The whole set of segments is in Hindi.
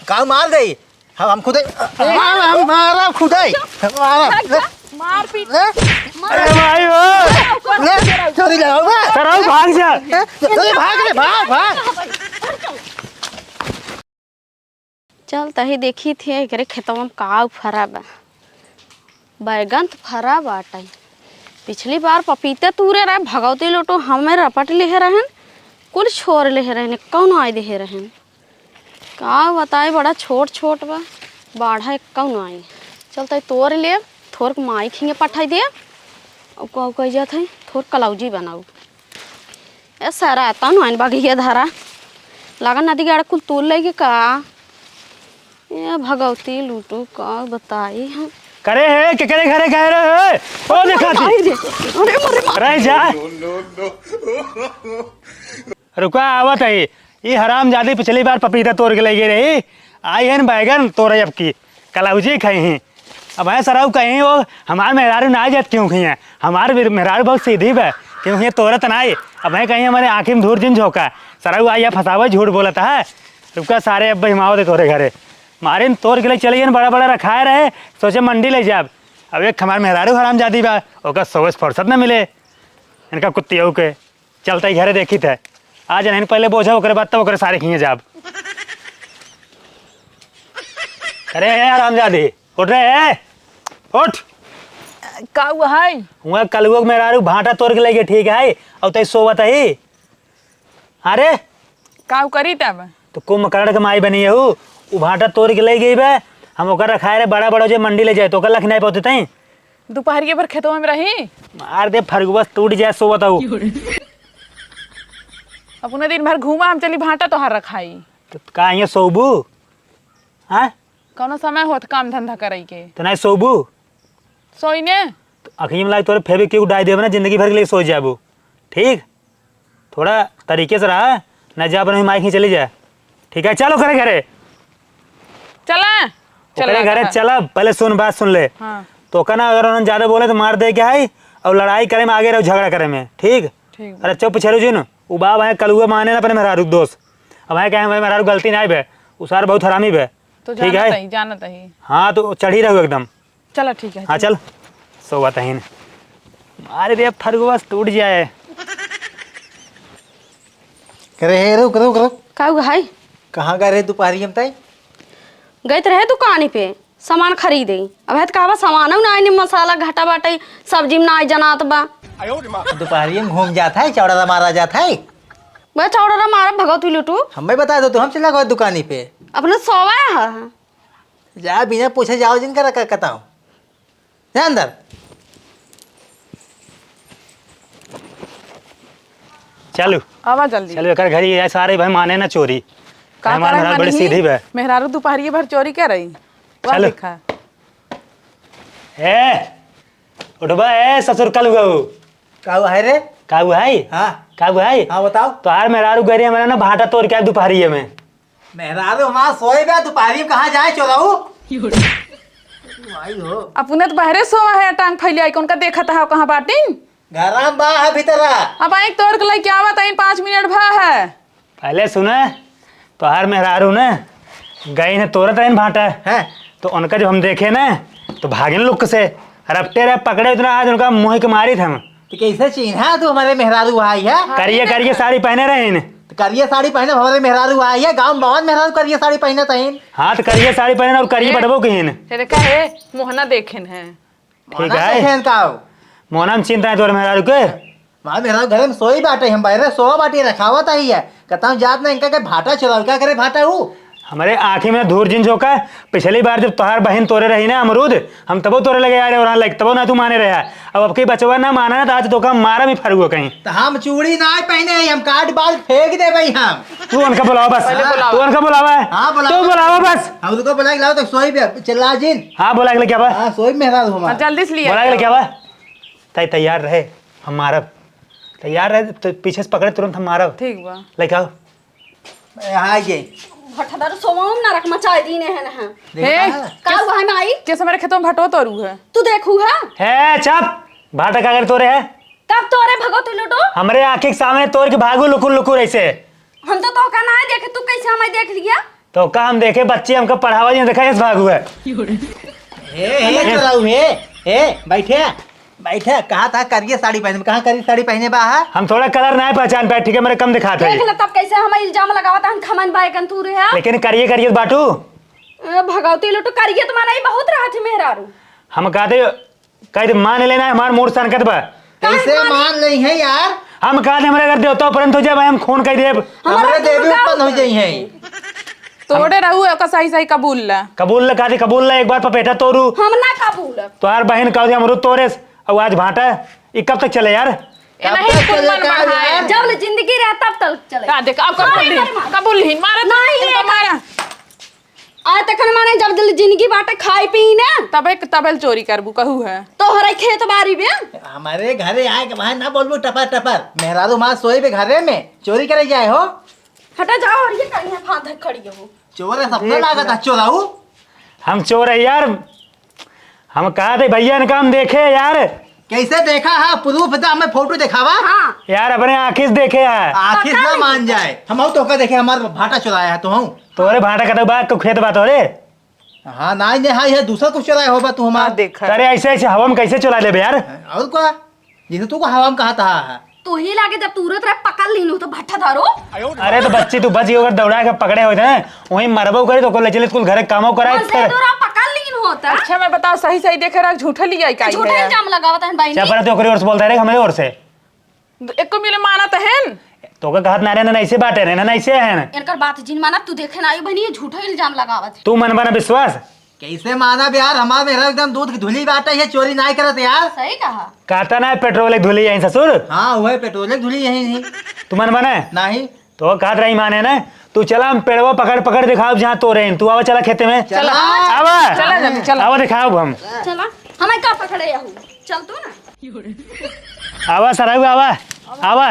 काऊ मार गई हम खुद हम मारा खुद मार पीट अरे भाई ओ चोरी लगाओ सराऊ भाग जा। भाग भाग चल तही देखी थी एकरे खेतवा में का फरा बा। बैगन तो फरा बाटे। पिछली बार पपीते तूरे रहे भगवती लोटो हमें रपट ले रहन कुल छोड़ ले रहन कौन आए दे रहन का बताए बड़ा छोट छोट बा बाढ़ा कौन आई। चलते तोड़ ले थोड़ माई खिंगे पठाई दे और कह कह जात है थोड़ कलौजी बनाऊ ए सारा तन आइन बागिया धारा लगा नदी गाड़ कुल तोड़ लेगी का ये भगवती लूटू का बताई हम करे है के करे घरे कह रहे है ओ देखा थी अरे मरे रह जा रुका आवत है ये हराम जादी पिछली बार पपीता तोड़ के ले गए रही आई है बैगन तोड़े अब की कलौजी खाई हैं अब है सराऊ कहीं वो हमारे मेहरारू ना जात क्यों खी है हमारे मेहरारू बहुत सीधी है क्यों ये तोड़त ना आई अब है कहीं हमारे आँखी में धूर जिन झोंका सराऊ आई फसावा झूठ बोलता है रुका सारे अब हिमाओ दे तोड़े घरे मारे तोड़ के लिए चले गए बड़ा बड़ा रखाए रहे सोचे मंडी ले जाब अब एक हमारे मेहरारू हराम जादी बा ओका सोच फुर्सत न मिले इनका कुत्तियों के चलते ही घरे देखी थे आज नहीं पहले बोझा ओकरे बाद तब ओकरे सारे खिए जाब अरे हराम जादी उठ रहे है उठ का हुआ है वहाँ कलुआ मेहरारू भाटा तोड़ के ले गए ठीक है और तई सोवत है अरे का करी तब तो कुंभकर्ण के माई बनी है वो भाटा तोड़ के ले गई बे हम ओकर रखाए रहे बड़ा बड़ा जो मंडी ले जाए तो ओकर लख नहीं पहुँचते तई दोपहर के भर खेतों में रही मार दे फरगुबस टूट जाए सोवत हूँ अपने दिन भर घूमा हम चली भाटा तोहार रखाई तो का यहाँ सोबू हाँ कौनो समय होत काम धंधा करे के तो नहीं सोबू सोई ने अखी में लाइक तोरे फेविक्विक डाई देवे ना जिंदगी भर के लिए सो जाबू ठीक थोड़ा तरीके से रहा न जा अपने माइक ही चली जाए ठीक है चलो करे घरे चला चले घरे चला पहले सुन बात सुन ले हाँ तो कहना अगर उन्होंने ज्यादा बोले तो मार दे क्या है और लड़ाई करे में आगे रहो झगड़ा करे में ठीक ठीक अरे चुप छेड़ू जी न उबाब है कलुआ माने ना अपने मेहरारू दोस्त अब है कहे मेहरारू गलती नहीं बे उसार बहुत हरामी बे तो ठीक है जानत ही हाँ तो चढ़ी रहो एकदम चलो ठीक है हाँ चल सोवत है मारे दे फरगुबस टूट जाए करे रुक रुक रुक का भाई कहाँ गए रहे दोपहरी हम तई गए तो रहे दुकान पे सामान खरीदे अब है तो कहवा सामान ना आई मसाला घाटा बाटे सब्जी में ना आई जनात बा दोपहरी में घूम जाता है चौड़ा मारा जाता है वह चौड़ा मारा भगवती लूटू हमें बता दो तो हम चला गए दुकानी पे अपने सोवा है जा बिना पूछे जाओ जिनका रखा कहता हूँ जा अंदर चलो आवा जल्दी चलो एक घड़ी है सारे भाई माने ना चोरी का हमारे मेहरारू बड़ी सीधी बे मेहरारू दोपहर भर चोरी कर रही वाह चलो। देखा ए उठबा ए ससुर कलुआ का हुआ है रे का हुआ है हाँ का हुआ है हाँ बताओ तो यार मेहरारू गरी हमारा ना भाटा तोड़ के दोपहरी में मेहरारू हमारा सोए बे दोपहरी में कहाँ जाए चोराऊ भाई हो अपने तो बहरे सोवा है टांग फैलिया कौन का देखा था कहाँ बाटिन घर बा है भीतर अब आई तोड़ के लेके आवा तई 5 मिनट भा है पहले सुना तो यार मेहरारू ना गई ने तोड़त है भाटा है तो उनका जब हम देखे ना तो भागे लुक से रपटे रहे पकड़े इतना आज उनका मुँह के मारी थे हम तो कैसे चिन्हा तू हमारे मेहरारू आई है करिए करिए साड़ी पहने रहे इन तो करिए साड़ी पहने हमारे मेहरारू आई है गाँव में बहुत मेहरारू करिए साड़ी पहने तहीन हाँ तो करिए साड़ी पहने और करिए बढ़बो कहीं तेरे का है मोहना देखेन है ठीक है मोहना में चिंता है तोरे मेहरारू के हमारे मेहरारू घर में सोई बाटे हम बाहर सोवा बाटी रखावत आई है कहता हूँ जात ना इनका के भाटा चलाओ क्या करे भाटा हूँ हमारे आँखी में धूर जिन झोंका पिछली बार जब तोहार बहन तोरे रही ना अमरूद हम तबो तोरे लगे आ रहे और लग तबो ना तू माने रहा अब की बचवा ना माना ना तो आज तो का मारा भी फरुआ कहीं तो हम चूड़ी ना पहने हम काट बाल फेंक दे भाई हम तू उनका बुलाओ बस तू उनका बुलावा है हाँ तू बुलावा बस हम उसको बुला के लाओ तो सोई पे चिल्ला जिन हाँ बोला के क्या बा हाँ सोई मेहरारू हमारा जल्दी से बोला लिया के क्या बा तय तैयार रहे हम मारब तैयार रहे तो पीछे से पकड़े तुरंत हम मारब ठीक बा लेके आओ हाँ ये भटदार सोमम ना रख मचा दी ने है ना हे का भाई में आई कैसे मेरे खेतों में भटो तोरू है तू देखू है चप भाटा का अगर तोरे है कब तोरे भगवती लूटू हमारे आंखें के सामने तोड़ के भागू लुकुर लुकुर ऐसे हम तो का ना देखे तू कैसे हमें देख लिया तो का हम देखे बच्चे हमको पढ़ावा जी देखा इस भाग हुआ हे चलाऊ हे बैठे बैठे कहा था करिए साड़ी पहने कहाँ करी साड़ी पहने बाहर हम थोड़ा कलर नहीं पहचान पाए ठीक है मेरे कम दिखाते देख ले तब कैसे हम इल्जाम लगावता हम खमन बायगन तू रे लेकिन करिए करिए बाटू भगवती लोटो करिए तुम्हारा ही बहुत राहत मेहरारू हम कहते मान लेना है हमार मूड संकट बा कैसे मान नहीं है यार हम कहते हमारे अगर देवता परंतु जब हम खून कह देब हमारे देवी उत्पन्न हो जाई है तोड़े रहू का सही सही कबूल ला कबूल ला कहते कबूल ला एक बार पपेटा तोरू हम ना कबूल तोहार बहन कह दे अमरूद तोरे और आज भाटा ये कब तक चले यार ए नहीं कुल मन बढ़ाए जब ले जिंदगी रहे तब तक चले का देख अब कबूल ही मारा नहीं, मारा आज तक माने जब दिल जिंदगी बाटे खाई पी ना तबल चोरी करबू कहू है तो हरे खेत बारी में हमारे घरे आए के भाई ना बोलबो टपर टपर मेहरारू माँ सोए पे घरे में चोरी करे जाए हो हटा जाओ और ये कहीं फांद खड़ी हो चोर है सपना लागत है चोराऊ हम चोर है यार हम कहा थे भैया ने काम देखे यार कैसे देखा है प्रूफ था हमें फोटो दिखावा हाँ यार अपने आँखिस देखे है आखिर ना मान जाए हम तो का देखे हमारा भाटा चुराया है तो हूँ तोरे भाटा का बात तो खेत बात हो रे हाँ ना हाँ है दूसरा कुछ चुराया होगा तू हमारा देखा अरे ऐसे ऐसे हवा में कैसे चला ले यार और क्या जिसे तू को हवा में कहा था तो ही लागे जब तुरंत रहे पकड़ लीनू तो भट्ठा धारो अरे तो बच्ची तू बच गई अगर दौड़ा के पकड़े हुए थे वहीं मरबो करे तो ले चले स्कूल घर कामों कराए फिर पकड़ लीन होता अच्छा मैं बताओ सही सही देखे रहा झूठा लिया का झूठा इल्जाम लगावता है भाई क्या पर तो ओकरी ओर से बोलता रे हमारे ओर से एक को मिले माना तो है तो का कहत ना रे ना ऐसे बाटे रे ना ऐसे है इनकर बात जिन माना तू देखे ना आई बनी झूठा इल्जाम लगावत तू मन बना विश्वास कैसे माना भी यार हमारा मेरा एकदम दूध की धुली बाटा है चोरी नहीं करत यार सही कहा कहता ना पेट्रोल एक धुली यहीं ससुर हाँ वही पेट्रोल की धुली यही नहीं तू मन बना नहीं तो कहत रही माने ना तू चला हम पेड़वा पकड़ पकड़ दिखाओ जहाँ तो रहे तू आवा चला खेते में चला आवा चला जल्दी चला आवा दिखाओ हम चला हमें का पकड़े यहू चल तू ना आवा सराऊ आवा आवा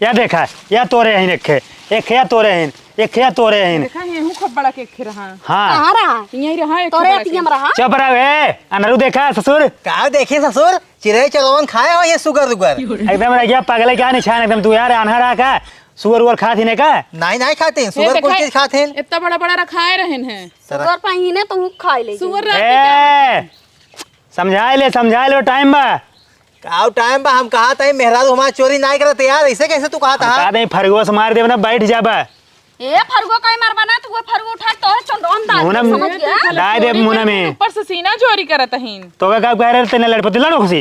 या देखा या तोरे यहीं रखे एक या तोरे यहीं एक या तोरे यहीं देखा ये हूं खूब बड़ा केक रहा हाँ कहाँ रहा यही रहा एक तोरे अतियम रहा चुप रहो ए अनरू देखा ससुर का देखे ससुर चिड़ै चलवन खाए हो ये सुगर उगर एकदम रह गया पगले क्या निशान एकदम तू यार अनहरा का सुअर उअर खा थी ने का नहीं नहीं खाते हैं सुगर कुछ चीज खाते हैं इतना बड़ा बड़ा रखाए रहन है सुगर पहिने तू खाई ले सुअर ए समझा ले टाइम बा काउ टाइम बा हम कहा था मेहरारू हमारा चोरी नहीं करते यार ऐसे कैसे तू कहा था कहा दे फरगुआ से मार देव ना बैठ जाबा ए फरगो काई मारबा ना तू फरगो उठा तो है चंदन मुना दाल समझ गया डाय दे मुना में ऊपर से सीना चोरी करत हइन तो का कह रहे तेने लड़पति लड़ो खुशी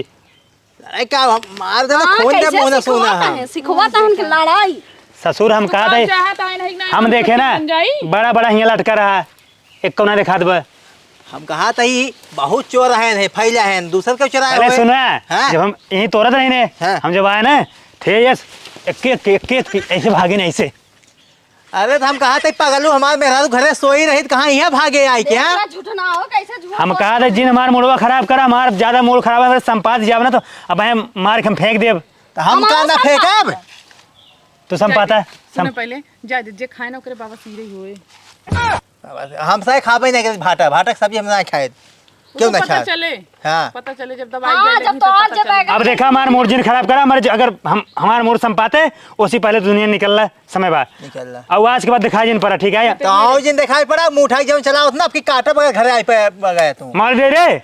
अरे क्या मार देना खून दे मुंह ना सुना सिखवाता है कि लड़ाई ससुर हम कहा थे हम देखे ना बड़ा बड़ा हिया लटका रहा एक कोना दिखा दबा हम कहा था ही बहुत चोर है फैला है दूसर के चोरा पहले सुना हाँ? जब हम यहीं तोड़त रही ने हाँ? हम जब आए ना थे यस एक ऐसे भागे नहीं ऐसे अरे तो हम कहा था पगलू हमारे मेहरारू घरे सोई रही कहाँ यहाँ भागे आई क्या झूठ ना हो कैसे झूठ हम कहा था जिन हमारा मूडवा खराब करा हमारा ज्यादा मूड खराब है संपाद जाब ना तो अब हम मार के हम फेंक देब तो हम का ना फेंकब तो संपाता सुनो पहले जा जे खाए ना ओकरे बाबा सीरे होए हम सारे खाबे नहीं करते भाटा भाटा की सब्जी हम नहीं खाए क्यों ना पता खाए चले हाँ पता चले जब दवाई हां दे जब तो आज जब आएगा अब देखा हमारा मूड जिन खराब करा हमारे अगर हम हमारा मूड संपाते उसी पहले दुनिया निकल रहा समय बाद निकल रहा अब आज के बाद दिखाई जिन पड़ा ठीक है तो आओ जिन दिखाई पड़ा मुठाई जब चला उतना आपकी काटा बगैर घरे आई पे गए तू मार दे रे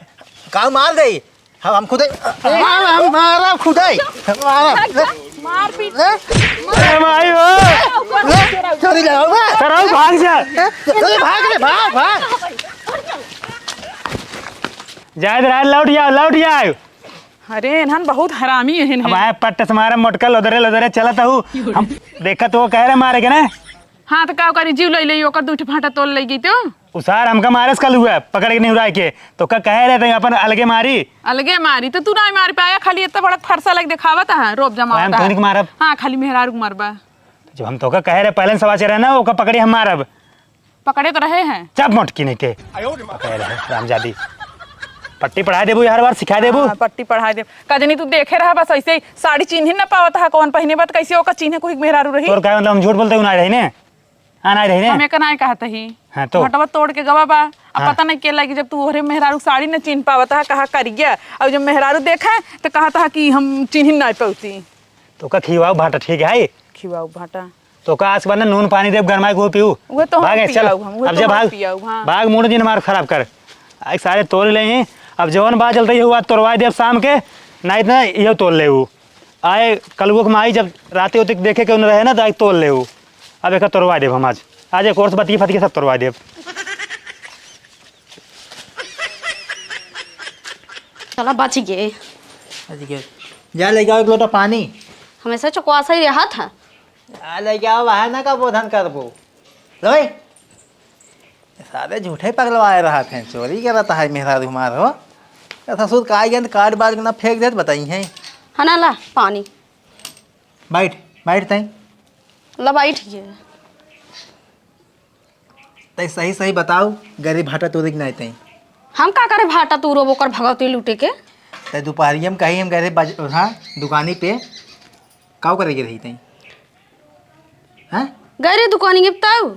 का मार दे हम खुद हम मारा खुद मार पीट अरे भाई हो चोरी जाओ सर भाग जा भाग रे भाग भाग जाए लौट जाओ अरे इन्हन बहुत हरामी है अब आए पट्ट से मारा मोटका लदरे लदरे चलत हूँ हम देखा तो वो कह रहे मारे के ना हाँ तो का करी जीव ले ले ओकर दूठ फाटा तोल ले गई तो उसार हमका मारे कल हुआ पकड़ के नहीं उड़ा के तो का कह रहे थे अपन अलगे मारी अलगे मारी तो तू ना मार पाया खाली इतना बड़ा फरसा लग दिखावत है रोब जमा हम तो नहीं मारब हाँ खाली मेहरारू को मारबा जब हम तो का कह रहे पहले सवा चेहरा ना ओका पकड़ी हम मारब पकड़े तो रहे हैं चप मोटकी नहीं के कह रहे रामजादी पट्टी पढ़ा देबू हर बार सिखा देबू हाँ, पट्टी पढ़ा दे कजनी तू देखे रहा बस ऐसे ही साड़ी चिन्ह ना पावत है कौन पहने बात कैसे ओका चिन्ह कोई मेहरारू रही और क्या मतलब हम झूठ बोलते ना रही ने हाँ नहीं रही ने हमें कनाए कहता ही हाँ तो हटवा तोड़ के गवा बा अब पता नहीं केला कि जब तू ओरे मेहरारू साड़ी न चिन्ह पावता है कहा कर गया और जब मेहरारू देखा तो कहा था कि हम चिन्ह नहीं पाती तो का खिवाओ भाटा ठीक है खिवाऊ भाटा तो का आज बना नून पानी देव गरमाए को पीऊ उहे तो हम भाग चल पियाऊ हम, उहे अब तो जा हम भाग पियाऊ, हाँ। भाग मूड दिन मार खराब कर आज सारे तोड़ ले हैं अब जवन बात चलता हुआ तोड़वा देव शाम के ना इतना ये तोड़ ले आए कल वो माई जब रात होते देखे के उन रहे ना तो आज तोड़ ले अब एक तोड़वा देव हम आज एक कोर्स बती फती के सब तोड़वा देव। चला बच गए। जा ले जाओ एक लोटा पानी। हमेशा चौकवासा ही रहा था। ले जाओ बाहर ना का बोधन कर बो लो भाई सारे झूठे पगलवाए रहा थे चोरी कर रहा है मेहरा तुम्हार हो ससुर का गंद काट बार ना फेंक दे बताई हैं। है ना ला पानी बैठ बैठ तई ला बैठ गए। तई सही सही बताओ गरीब भाटा तोरी के नहीं तई हम का करे भाटा तू रो बोकर भगवती लूटे के। तई दोपहरिया में कहीं हम गए हाँ दुकानी पे काव करेगी रही तई हैं गए रे दुकानी के बताऊ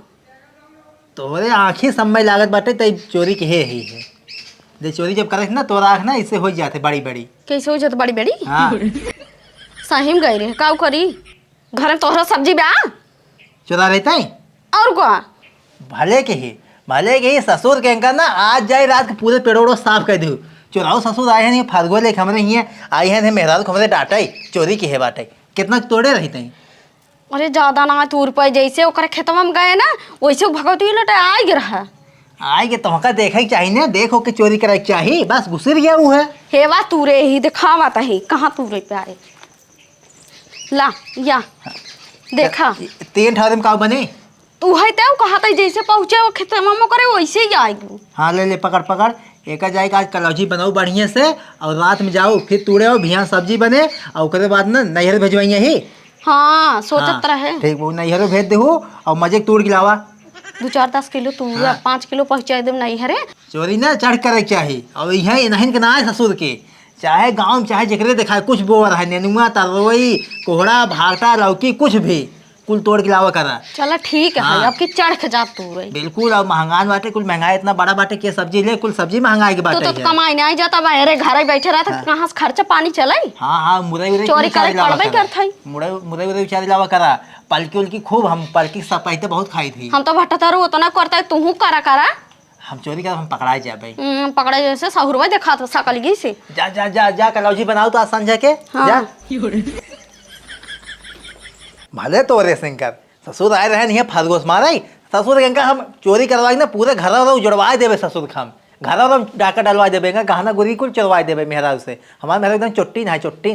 तोरे आँखी समय लागत बाटे तई चोरी के है ही है जे चोरी जब करे ना तोरा आँख ना इससे हो जाते बड़ी बड़ी कैसे हो जात बड़ी बड़ी। हाँ सही में गई रे काऊ करी घर में तोहरा सब्जी बा चोरा रहता है और का भले के ही ससुर के ना आज जाए रात के पूरे पेड़ोड़ो साफ कर दू चोराओ ससुर आए हैं फारगो ले हमरे ही आई हैं मेहराज को हमरे डांटा चोरी की है बाटे कितना तोड़े रहते हैं। अरे ज्यादा ना तूर पे जैसे ओकर खेतवा में गए ना वैसे भगवती लौटे आ गए रहा। आएगे तुमका देखे के चाहिए ना देखो के चोरी करे के चाहिए बस घुसर गया वो है हेवा तूरे ही दिखावा तही कहाँ तूरे पे आए ला या देखा 3 ठारे में काव बने तू है ते कहा था जैसे पहुंचे वो खेतवा में करे वैसे ही आएगी। हाँ ले पकड़ पकड़ एक जाएगा आज कलौजी बनाओ बढ़िया से और रात में जाओ फिर तूड़े हो भिया सब्जी बने और उसके बाद ना नैहर भेजवाइए ही। हाँ सोचत रहे ठीक वो नैहरों भेज देहू और मजे तोड़ के लावा 2-4-10 किलो तू 5 किलो पहुँचा दे नहीं हरे चोरी ना चढ़ करे के चाहिए और यहाँ इन्हन के ना है ससुर के चाहे गांव में चाहे जकरे दिखाए कुछ बोर है नेनुआ तरोई कोहड़ा भाटा लौकी कुछ भी कुल तोड़ के लावा करा। चला ठीक है हाँ। अब की चढ़ के जा तू रही बिल्कुल और महंगान बाटे कुल महंगाई इतना बड़ा बाटे के सब्जी ले कुल सब्जी महंगाई के बाटे तो कमाई नहीं जाता बाहर घर बैठे रहा था कहाँ से खर्चा पानी चलाई। हाँ हाँ मुरई चोरी करे पड़बे करत हई। मुरई बेचारी लावा करा पलकी उलकी खूब हम पलकी सब पहले बहुत खाई थी। हम तो भट्टा रो उतना करता है तू करा करा हम चोरी कर हम पकड़ाए जा भाई पकड़े जैसे सहुरवा देखा था सकलगी से जा जा जा जा कलौजी बनाओ तो आज संजय के जा भले तोरे शंकर ससुर आए रहे नहीं फारगोस मारे ससुर के हम चोरी करवाई ना पूरे घर उजड़वा देवे ससुर हम घर डाका डलवा देवे गहना गुरी कुल चलवा देवे मेहरा से हमारे मेहरा एकदम चुट्टी ना चुट्टी